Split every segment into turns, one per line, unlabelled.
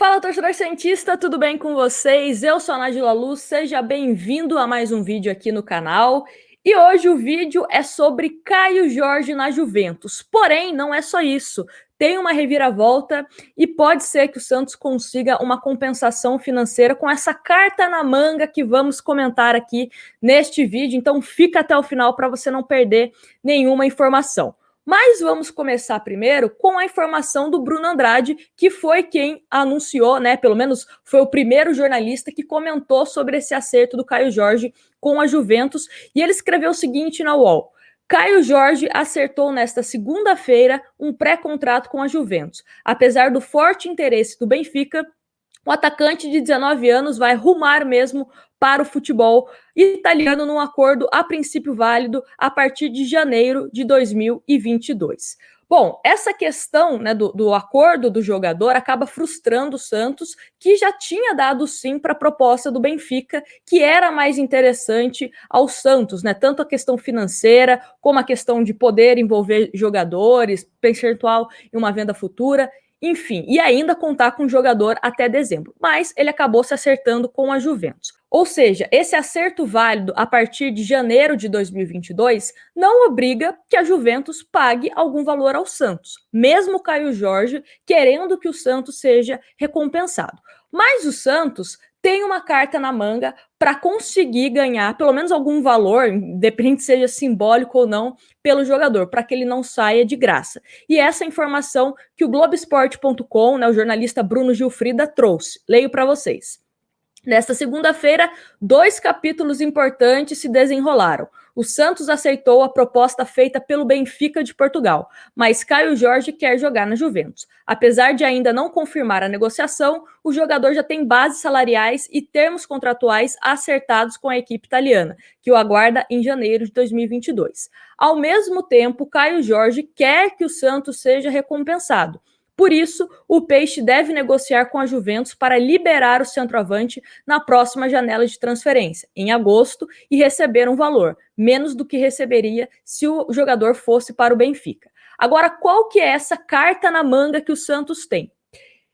Fala, torcedor santista, tudo bem com vocês? Eu sou a Nájila Luz, seja bem-vindo a mais um vídeo aqui no canal. E hoje o vídeo é sobre Caio Jorge na Juventus. Porém, não é só isso. Tem uma reviravolta e pode ser que o Santos consiga uma compensação financeira com essa carta na manga que vamos comentar aqui neste vídeo. Então fica até o final para você não perder nenhuma informação. Mas vamos começar primeiro com a informação do Bruno Andrade, que foi quem anunciou, né? Pelo menos foi o primeiro jornalista que comentou sobre esse acerto do Caio Jorge com a Juventus. E ele escreveu o seguinte na UOL: Caio Jorge acertou nesta segunda-feira um pré-contrato com a Juventus. Apesar do forte interesse do Benfica, o atacante de 19 anos vai rumar mesmo para o futebol italiano num acordo a princípio válido a partir de janeiro de 2022. Bom, essa questão, né, do acordo do jogador acaba frustrando o Santos, que já tinha dado sim para a proposta do Benfica, que era mais interessante ao Santos, né? Tanto a questão financeira, como a questão de poder envolver jogadores, percentual em uma venda futura. Enfim, e ainda contar com o jogador até dezembro. Mas ele acabou se acertando com a Juventus. Ou seja, esse acerto válido a partir de janeiro de 2022 não obriga que a Juventus pague algum valor ao Santos, mesmo o Caio Jorge querendo que o Santos seja recompensado. Mas o Santos tem uma carta na manga para conseguir ganhar pelo menos algum valor, independente seja simbólico ou não, pelo jogador, para que ele não saia de graça. E essa informação que o Globoesporte.com, né, o jornalista Bruno Gilfrida, trouxe. Leio para vocês. Nesta segunda-feira, 2 capítulos importantes se desenrolaram. O Santos aceitou a proposta feita pelo Benfica de Portugal, mas Caio Jorge quer jogar na Juventus. Apesar de ainda não confirmar a negociação, o jogador já tem bases salariais e termos contratuais acertados com a equipe italiana, que o aguarda em janeiro de 2022. Ao mesmo tempo, Caio Jorge quer que o Santos seja recompensado. Por isso, o Peixe deve negociar com a Juventus para liberar o centroavante na próxima janela de transferência, em agosto, e receber um valor, menos do que receberia se o jogador fosse para o Benfica. Agora, qual que é essa carta na manga que o Santos tem?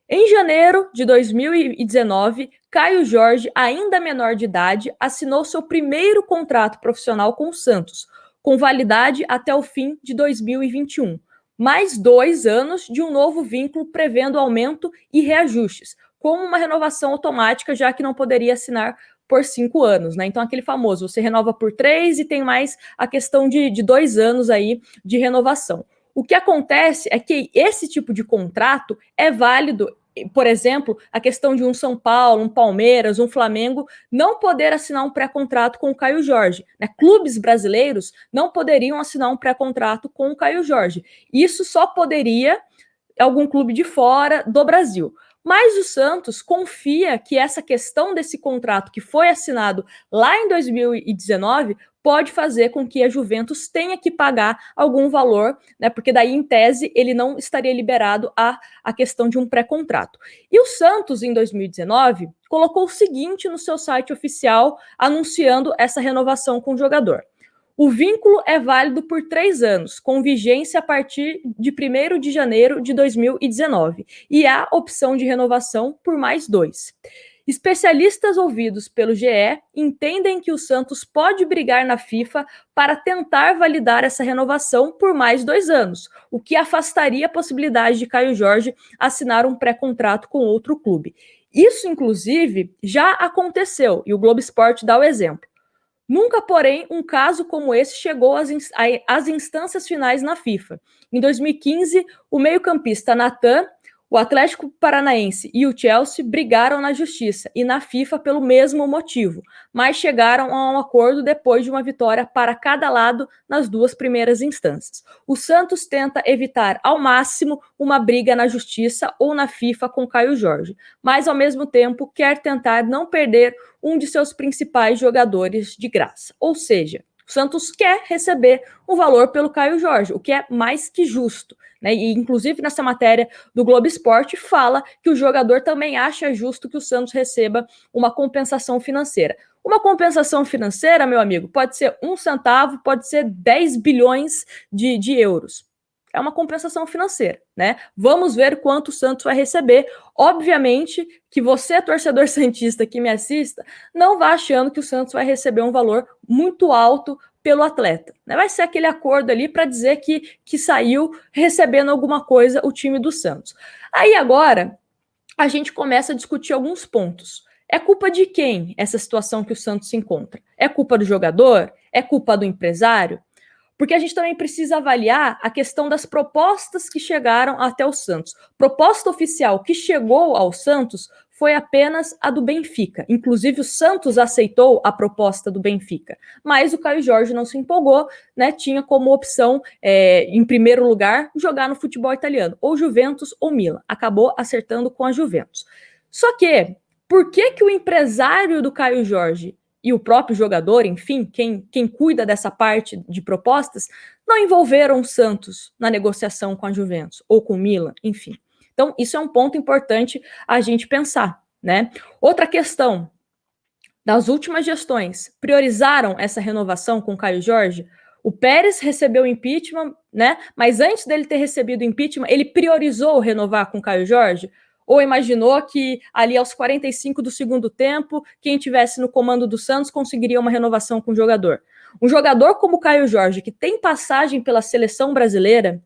Em janeiro de 2019, Caio Jorge, ainda menor de idade, assinou seu primeiro contrato profissional com o Santos, com validade até o fim de 2021. Mais 2 anos de um novo vínculo prevendo aumento e reajustes, como uma renovação automática, já que não poderia assinar por 5 anos, né? Então, aquele famoso, você renova por 3 e tem mais a questão de 2 anos aí de renovação. O que acontece é que esse tipo de contrato é válido, por exemplo, a questão de um São Paulo, um Palmeiras, um Flamengo não poder assinar um pré-contrato com o Caio Jorge, né? Clubes brasileiros não poderiam assinar um pré-contrato com o Caio Jorge. Isso só poderia algum clube de fora do Brasil. Mas o Santos confia que essa questão desse contrato que foi assinado lá em 2019 pode fazer com que a Juventus tenha que pagar algum valor, né? Porque daí, em tese, ele não estaria liberado a questão de um pré-contrato. E o Santos, em 2019, colocou o seguinte no seu site oficial, anunciando essa renovação com o jogador. O vínculo é válido por 3 anos, com vigência a partir de 1º de janeiro de 2019, e há opção de renovação por mais 2. Especialistas ouvidos pelo GE entendem que o Santos pode brigar na FIFA para tentar validar essa renovação por mais 2 anos, o que afastaria a possibilidade de Caio Jorge assinar um pré-contrato com outro clube. Isso, inclusive, já aconteceu, e o Globo Esporte dá o exemplo. Nunca, porém, um caso como esse chegou às instâncias finais na FIFA. Em 2015, o meio-campista Natan, o Atlético Paranaense e o Chelsea brigaram na justiça e na FIFA pelo mesmo motivo, mas chegaram a um acordo depois de uma vitória para cada lado nas 2 primeiras instâncias. O Santos tenta evitar ao máximo uma briga na justiça ou na FIFA com Caio Jorge, mas ao mesmo tempo quer tentar não perder um de seus principais jogadores de graça. Ou seja, o Santos quer receber um valor pelo Caio Jorge, o que é mais que justo, né? E inclusive nessa matéria do Globo Esporte fala que o jogador também acha justo que o Santos receba uma compensação financeira. Uma compensação financeira, meu amigo, pode ser 1 centavo, pode ser 10 bilhões de euros. é uma compensação financeira, né? Vamos ver quanto o Santos vai receber. Obviamente que você, torcedor santista que me assista, não vá achando que o Santos vai receber um valor muito alto pelo atleta, né? Vai ser aquele acordo ali para dizer que saiu recebendo alguma coisa o time do Santos. Aí agora a gente começa a discutir alguns pontos. É culpa de quem essa situação que o Santos se encontra? É culpa do jogador? É culpa do empresário? Porque a gente também precisa avaliar a questão das propostas que chegaram até o Santos. Proposta oficial que chegou ao Santos foi apenas a do Benfica. Inclusive, o Santos aceitou a proposta do Benfica. Mas o Caio Jorge não se empolgou, né? Tinha como opção, em primeiro lugar, jogar no futebol italiano, ou Juventus ou Milan. Acabou acertando com a Juventus. Só que, por que o empresário do Caio Jorge e o próprio jogador, enfim, quem cuida dessa parte de propostas, não envolveram o Santos na negociação com a Juventus ou com o Milan, enfim. Então, isso é um ponto importante a gente pensar, né? Outra questão, das últimas gestões, priorizaram essa renovação com o Caio Jorge? O Pérez recebeu o impeachment, né? Mas antes dele ter recebido o impeachment, ele priorizou renovar com o Caio Jorge? Ou imaginou que ali aos 45 do segundo tempo, quem estivesse no comando do Santos conseguiria uma renovação com o jogador? Um jogador como o Caio Jorge, que tem passagem pela seleção brasileira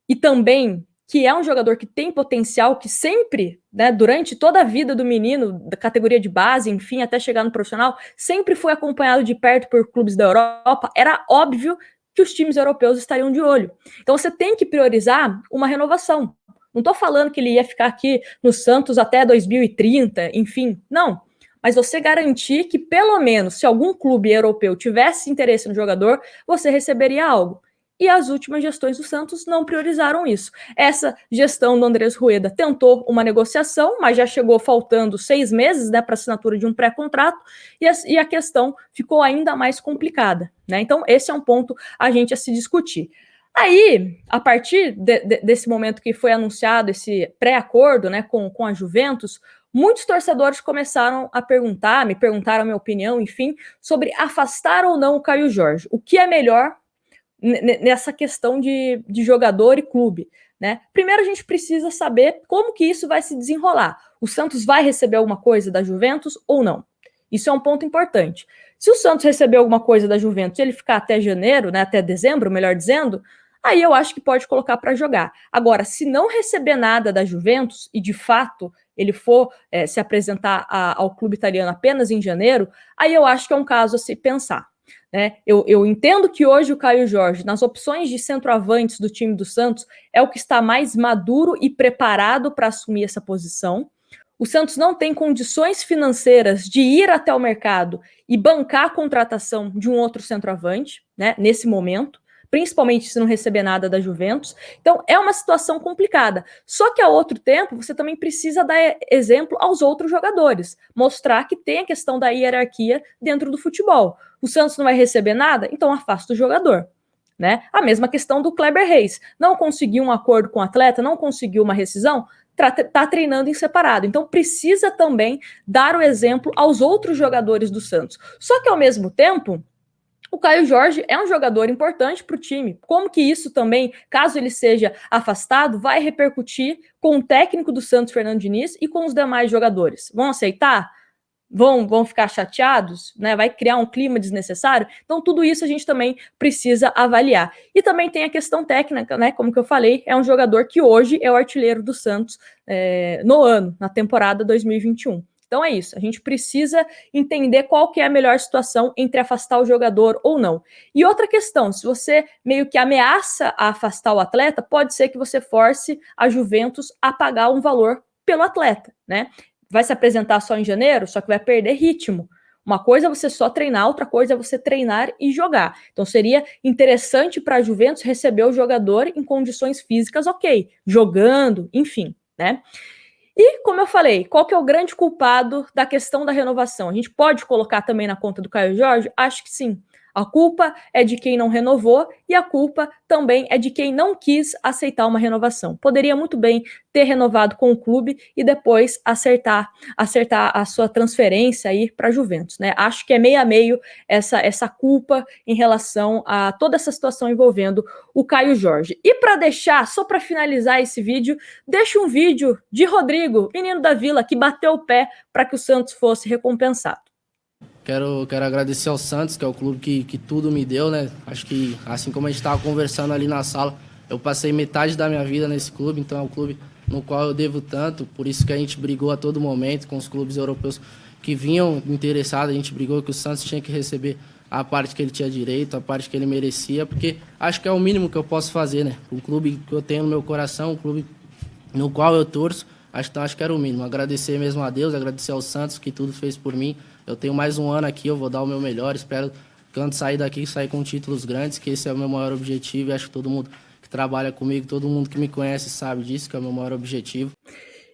e também que é um jogador que tem potencial, que sempre, né, durante toda a vida do menino, da categoria de base, enfim, até chegar no profissional, sempre foi acompanhado de perto por clubes da Europa, era óbvio que os times europeus estariam de olho. Então você tem que priorizar uma renovação. Não estou falando que ele ia ficar aqui no Santos até 2030, enfim, não. Mas você garantir que, pelo menos, se algum clube europeu tivesse interesse no jogador, você receberia algo. E as últimas gestões do Santos não priorizaram isso. Essa gestão do Andrés Rueda tentou uma negociação, mas já chegou faltando 6 meses, né, para assinatura de um pré-contrato, e a questão ficou ainda mais complicada, né? Então, esse é um ponto a gente a se discutir. Aí, a partir desse momento que foi anunciado esse pré-acordo, né, com a Juventus, muitos torcedores começaram a perguntar, me perguntaram a minha opinião, enfim, sobre afastar ou não o Caio Jorge. O que é melhor nessa questão de jogador e clube, né? Primeiro a gente precisa saber como que isso vai se desenrolar. O Santos vai receber alguma coisa da Juventus ou não? Isso é um ponto importante. Se o Santos receber alguma coisa da Juventus e ele ficar até janeiro, né, até dezembro, melhor dizendo, aí eu acho que pode colocar para jogar. Agora, se não receber nada da Juventus e de fato ele for se apresentar ao clube italiano apenas em janeiro, aí eu acho que é um caso a se pensar. Né? Eu entendo que hoje o Caio Jorge, nas opções de centroavantes do time do Santos, é o que está mais maduro e preparado para assumir essa posição. O Santos não tem condições financeiras de ir até o mercado e bancar a contratação de um outro centroavante, né, nesse momento, principalmente se não receber nada da Juventus. Então, é uma situação complicada. Só que, ao outro tempo, você também precisa dar exemplo aos outros jogadores, mostrar que tem a questão da hierarquia dentro do futebol. O Santos não vai receber nada? Então afasta o jogador. Né? A mesma questão do Kleber Reis. Não conseguiu um acordo com o atleta, não conseguiu uma rescisão, tá treinando em separado. Então precisa também dar o exemplo aos outros jogadores do Santos. Só que, ao mesmo tempo, o Caio Jorge é um jogador importante para o time. Como que isso também, caso ele seja afastado, vai repercutir com o técnico do Santos, Fernando Diniz, e com os demais jogadores? Vão aceitar? Vão ficar chateados? Né? Vai criar um clima desnecessário? Então, tudo isso a gente também precisa avaliar. E também tem a questão técnica, né? Como que eu falei, é um jogador que hoje é o artilheiro do Santos no ano, na temporada 2021. Então é isso, a gente precisa entender qual que é a melhor situação entre afastar o jogador ou não. E outra questão, se você meio que ameaça a afastar o atleta, pode ser que você force a Juventus a pagar um valor pelo atleta, né? Vai se apresentar só em janeiro, só que vai perder ritmo. Uma coisa é você só treinar, outra coisa é você treinar e jogar. Então seria interessante para a Juventus receber o jogador em condições físicas ok, jogando, enfim, né? E, como eu falei, qual que é o grande culpado da questão da renovação? A gente pode colocar também na conta do Caio Jorge? Acho que sim. A culpa é de quem não renovou e a culpa também é de quem não quis aceitar uma renovação. Poderia muito bem ter renovado com o clube e depois acertar a sua transferência aí para a Juventus, né? Acho que é meio a meio essa culpa em relação a toda essa situação envolvendo o Caio Jorge. E para deixar, só para finalizar esse vídeo, deixa um vídeo de Rodrigo, menino da Vila, que bateu o pé para que o Santos fosse recompensado.
Quero agradecer ao Santos, que é o clube que tudo me deu, né? Acho que, assim como a gente estava conversando ali na sala, eu passei metade da minha vida nesse clube, então é um clube no qual eu devo tanto, por isso que a gente brigou a todo momento com os clubes europeus que vinham interessados, a gente brigou que o Santos tinha que receber a parte que ele tinha direito, a parte que ele merecia, porque acho que é o mínimo que eu posso fazer, né? Um clube que eu tenho no meu coração, um clube no qual eu torço, acho que era o mínimo. Agradecer mesmo a Deus, agradecer ao Santos, que tudo fez por mim. Eu tenho mais um ano aqui, eu vou dar o meu melhor, espero quando sair daqui, sair com títulos grandes, que esse é o meu maior objetivo, e acho que todo mundo que trabalha comigo, todo mundo que me conhece sabe disso, que é o meu maior objetivo.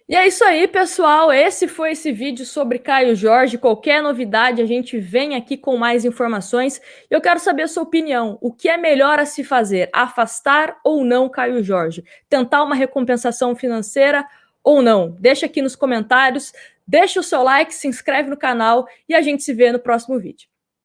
E é isso aí, pessoal. Esse foi esse vídeo sobre Caio Jorge. Qualquer novidade, a gente vem aqui com mais informações. Eu quero saber a sua opinião. O que é melhor a se fazer? Afastar ou não Caio Jorge? Tentar uma recompensação financeira ou não? Deixa aqui nos comentários. Deixa o seu like, se inscreve no canal e a gente se vê no próximo vídeo.